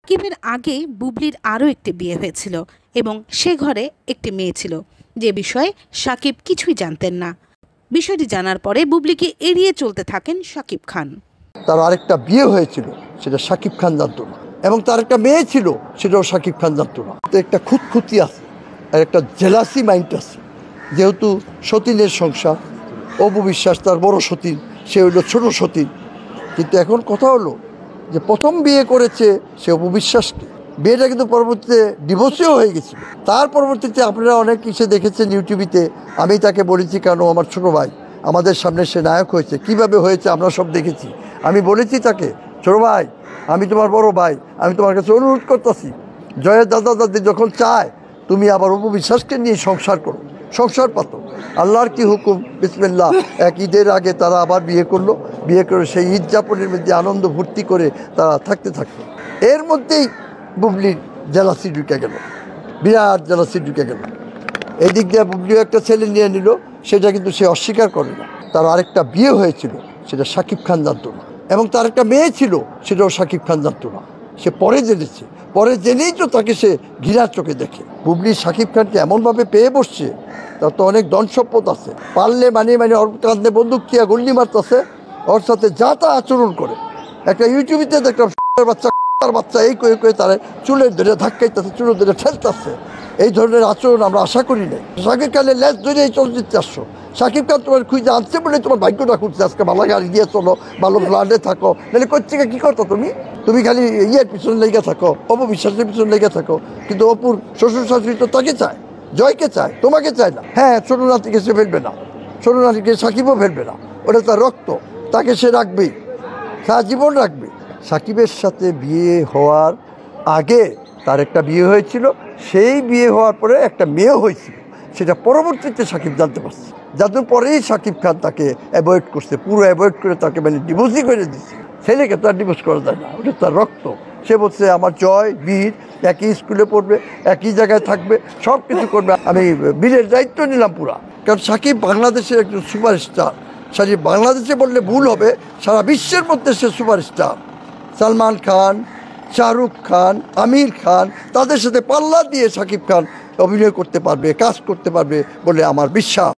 সাকিবের আগে বুবলির আরও একটি বিয়ে হয়েছিল এবং সে ঘরে একটি মেয়ে ছিল, যে বিষয়ে সাকিব কিছুই জানতেন না। বিষয়টি জানার পরে বুবলিকে এড়িয়ে চলতে থাকেন সাকিব খান। তার আরেকটা বিয়ে হয়েছিল, সেটা সাকিব খান জানতো না, এবং তার একটা মেয়ে ছিল, সেটাও সাকিব খান জানতো না। একটা খুঁতখুঁতি আছে আর একটা জেলাসি মাইন্ড আছে। যেহেতু সতীনের সংসার, অপু বিশ্বাস তার বড় সতীন, সে হইল ছোট সতীন। কিন্তু এখন কথা হলো যে প্রথম বিয়ে করেছে সে অপু বিশ্বাসকে। বিয়েটা কিন্তু পরবর্তীতে ডিভোর্সেও হয়ে গেছিল। তার পরবর্তীতে আপনারা অনেক কিছু দেখেছেন ইউটিউবিতে। আমি তাকে বলেছি, কেন আমার ছোট ভাই আমাদের সামনে সে নায়ক হয়েছে, কিভাবে হয়েছে আমরা সব দেখেছি। আমি বলেছি তাকে, ছোট ভাই আমি তোমার বড় ভাই, আমি তোমার কাছে অনুরোধ করতেছি, জয়ের দাদা দাদি যখন চায় তুমি আবার অপু বিশ্বাসকে নিয়ে সংসার করো, সংসার পাতো। আল্লাহর কি হুকুম, বিসমিল্লাহ। এক ঈদের আগে তারা আবার বিয়ে করলো। বিয়ে করে সেই ঈদ যাপনের মধ্যে আনন্দ ভর্তি করে তারা থাকতে থাকতো। এর মধ্যেই বুবলির জেলাসি ঢুকে গেল, বিরাট জেলাসি ঢুকে গেল। এই দিক দিয়ে বুবলিও একটা ছেলে নিয়ে নিল, সেটা কিন্তু সে অস্বীকার করে না। তার আরেকটা বিয়ে হয়েছিল, সেটা সাকিব খান জানতো না, এবং তার একটা মেয়ে ছিল, সেটাও সাকিব খান জানতো না। সে পরে জেনেছে, পরে জেনেই তো তাকে সে ঘৃণার চোখে দেখে। বুবলি সাকিব খানকে এমনভাবে পেয়ে বসছে, তার তো অনেক ধন সম্পদ আছে, পারলে মানে ওর কাঁধে বন্দুক দিয়া গুল্লি মারতেছে, ওর সাথে যা তা আচরণ করে। একটা ইউটিউবিতে দেখলাম বাচ্চা এই কয়ে কয়ে তারা চুলের ধরে ধাক্কাইতেছে, চুলের ধরে ঠেলতেছে। এই ধরনের আচরণ আমরা আশা করি নাই। সাকিব খানের লেজ ধরে এই চলচ্চিত্রে আসছো। সাকিব খান তোমার খুঁজে আনছে বলে তোমার ভাগ্যটা খুঁজছে, আজকে ভালো গাড়ি দিয়ে চলো, ভালো ব্লাডে থাকো, নাহলে কোথেকে কী করতো তুমি খালি ইয়ের পিছনে লেগে থাকো, অপু বিশ্বাসের পিছনে লেগে থাকো। কিন্তু অপুর শ্বশুর শাশুড়ি তো তাকে চায়, জয়কে চায়, তোমাকে চায় না। হ্যাঁ, ছোটো নাতিকে সে ফেলবে না, ছোটো নাতিকে সাকিবও ফেলবে না, ওটা তার রক্ত, তাকে সে রাখবেই, সারা জীবন রাখবে। সাকিবের সাথে বিয়ে হওয়ার আগে তার একটা বিয়ে হয়েছিল, সেই বিয়ে হওয়ার পরে একটা মেয়ে হয়েছিল, সেটা পরবর্তীতে সাকিব জানতে পারছে। যাদের পরেই সাকিব খান তাকে অ্যাভয়েড করছে, পুরো অ্যাভয়েড করে তাকে মানে ডিভোর্সই করে দিচ্ছে। ছেলেকে তার ডিভোর্স করা যায় না, ওটা তার রক্ত। সে বলছে আমার জয় বীর একই স্কুলে পড়বে, একই জায়গায় থাকবে, সব কিছু করবে। আমি বীরের দায়িত্ব নিলাম পুরা, কারণ সাকিব বাংলাদেশের একজন সুপারস্টার। সাকিব বাংলাদেশে বললে ভুল হবে, সারা বিশ্বের মধ্যে সে সুপারস্টার। সালমান খান, শাহরুখ খান, আমির খান, তাদের সাথে পাল্লা দিয়ে সাকিব খান অভিনয় করতে পারবে, কাজ করতে পারবে বলে আমার বিশ্বাস।